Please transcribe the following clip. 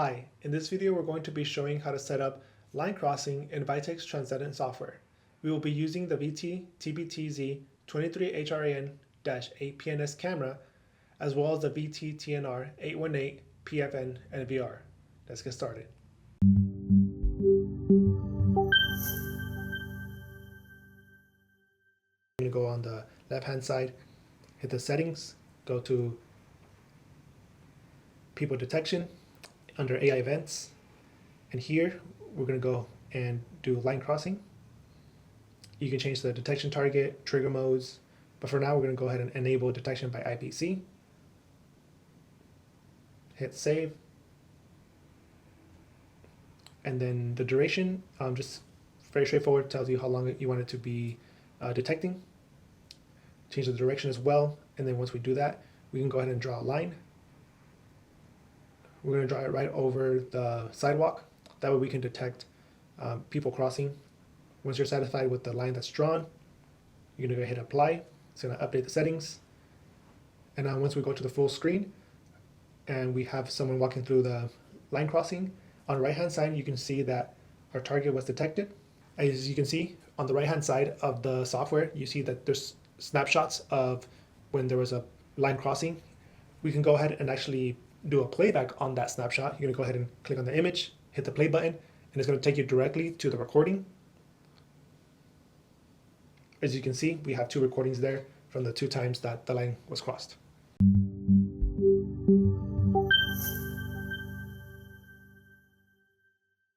Hi, in this video we're going to be showing how to set up line crossing in Vitek's transcendent software. We will be using the Vitek PTZ 23HRAN-8PNS camera as well as the Vitek TNR 818 PFN NVR. Let's get started. I'm going to go on the left hand side, hit the settings, go to people detection under AI events, and here we're going to go and do line crossing. You can change the detection target, trigger modes, but for now we're going to go ahead and enable detection by IPC. Hit save, and then the duration, just very straightforward, tells you how long you want it to be detecting. Change the direction as well, and then once we do that, we can go ahead and draw a line. We're going to draw it right over the sidewalk. That way we can detect people crossing. Once you're satisfied with the line that's drawn, you're going to go hit apply. It's going to update the settings. And now once we go to the full screen and we have someone walking through the line crossing, on the right hand side you can see that our target was detected. As you can see on the right hand side of the software, you see that there's snapshots of when there was a line crossing. We can go ahead and actually do a playback on that snapshot. You're going to go ahead and click on the image, hit the play button, and it's going to take you directly to the recording. As you can see, we have two recordings there from the two times that the line was crossed.